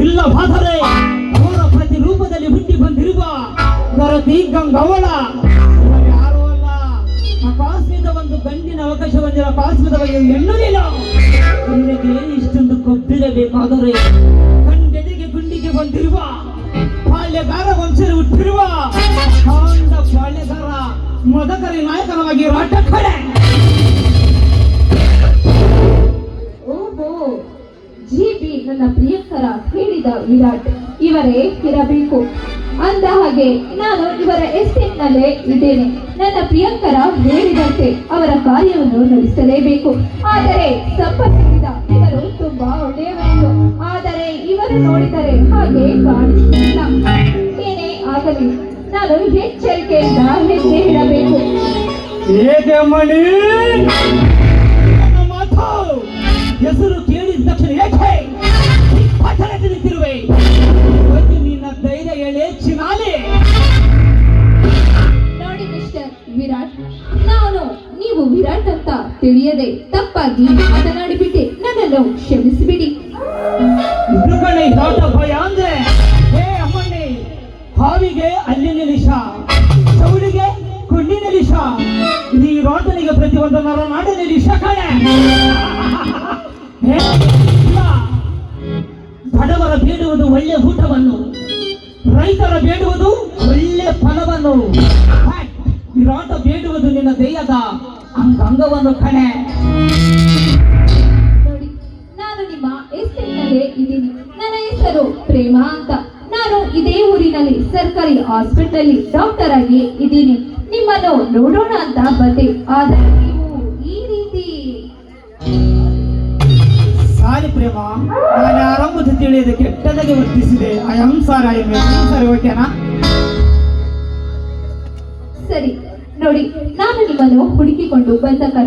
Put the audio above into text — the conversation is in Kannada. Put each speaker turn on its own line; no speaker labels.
ಇಲ್ಲವಾದರೆ ಅವರ ಪ್ರತಿರೂಪದಲ್ಲಿ ಹುಟ್ಟಿ ಬಂದಿರುವ ಗರತಿ ಗಂಗವಳ ಯಾರು ಅಲ್ಲ, ಅಕಸ್ಮಿತ ಒಂದು ಗಂಡಿನ ಅವಕಾಶ ಬಂದಿರೋ ಅಕಸ್ಮಿತ ಬಗ್ಗೆ ಹೆಣ್ಣು ನೀನು. ನಿನಗೆ ಇಷ್ಟೊಂದು ಕೊಬ್ಬಿರಬೇಕಾದರೆ ಗಂಡೆದೆಗೆ ಗುಂಡಿಗೆ ಬಂದಿರುವ ಬಾಲ್ಯಗಾರ ವಂಶದಲ್ಲಿ ಹುಟ್ಟಿರುವ ಕಾಂಡ ಬಾಲ್ಯಗಾರ ಮದಕರಿ ನಾಯಕನವಾಗಿ ರಾಟ ಕಡೆ.
ಓಹೋ, ಜಿಬಿ ನನ್ನ ಪ್ರಿಯಕರ ಹೇಳಿದ ವಿರಾಟ್ ಇವರೇ ಇರಬೇಕು. ಅಂದ ಹಾಗೆ ನಾನು ಇವರ ಎಸ್ಟೇಟ್ ನಲ್ಲೇ ಇದ್ದೇನೆ. ನನ್ನ ಪ್ರಿಯಂಕರ ಹೇಳಿದಂತೆ ಅವರ ಕಾರ್ಯವನ್ನು ನಡೆಸಲೇಬೇಕು. ಆದರೆ ಸಂಪರ್ಕಿಸಿದ ಇವರು ತುಂಬಾ ಒಳ್ಳೆಯವರು. ಆದರೆ ಇವರು ನೋಡಿದರೆ ಹಾಗೆ ಕಾಣಿಸುತ್ತಿಲ್ಲ. ಏನೇ ಆಗಲಿ ನಾನು ಎಚ್ಚರಿಕೆಯಿಂದ ಹೆಜ್ಜೆ ಇಡಬೇಕು.
ಹೇಗೆ ಮಣಿ ಮಾತು ಹೆಸರು ಕೇಳಿದ ತಕ್ಷಣ ಏಕೆ ತಿಳಿತಿರುವೆ? ನಿನ್ನ ಧೈರ್ಯ ಹೇಳಿ ಚಿನಾಲಿ.
ನೋಡಿ ಮಿಸ್ಟರ್ ವಿರಾಟ್, ನೀವು ವಿರಾಟ್ ಅಂತ ತಿಳಿಯದೆ ತಪ್ಪಾಗಿ ಮಾತನಾಡಿಬಿಟ್ಟೆ. ನನ್ನನ್ನು ಕ್ಷಮಿಸಿಬಿಡಿ.
ಇದು ಕಣೆ ದೊಡ್ಡ ಭಯ ಅಂದ್ರೆ, ಹೇ ಅಮ್ಮಣ್ಣಿ, ಹಾವಿಗೆ ಅಲ್ಲಿ ನಿಲಿಶ, ಚೌಳಿಗೆ ಕೊಂಡಿ ನಿಲಿಶ, ಈ ರೋಟನಿಗೆ ಪ್ರತಿಯೊಂದು ನಾಡು ನಿಲಿಶ ಕಣೆ. ಬಡವರ ಬೇಡುವುದು ಒಳ್ಳೆ ಊಟವನ್ನು, ರೈತರ ಬೇಡುವುದು ಒಳ್ಳೆ ಫಲವನ್ನು, ವಿರಾಟ ಬೇಡುವುದು ನಿನ್ನ ದೇಹದ ಅಂಗವನ್ನು ಕಣೆ.
ನೋಡಿ, ನಾನು ನಿಮ್ಮ ಎಸ್ಟೇಟ್ನಲ್ಲೇ ಇದ್ದೀನಿ. ನನ್ನ ಹೆಸರು ಪ್ರೇಮ ಅಂತ. ನಾನು ಇದೇ ಊರಿನಲ್ಲಿ ಸರ್ಕಾರಿ ಹಾಸ್ಪಿಟಲ್ ಡಾಕ್ಟರ್ ಆಗಿ ಇದ್ದೀನಿ. ನಿಮ್ಮನ್ನು ನೋಡೋಣ ಅಂತ ಬಂದೆ. ಆದರೆ ನೀವು ಈ ರೀತಿ.
ಸಾರಿ ಪ್ರೇಮ, ನಾನು ಆರಂಭದ ತಿಳಿಯದ ಕೆಟ್ಟದಾಗಿ ವರ್ತಿಸಿದೆ. I am sorry. ಸರಿ, ಓಕೆನಾ?
ಸರಿ ನೋಡಿ, ನಾನು ನಿಮ್ಮನ್ನು ಹುಡುಕಿಕೊಂಡು ಬಂದ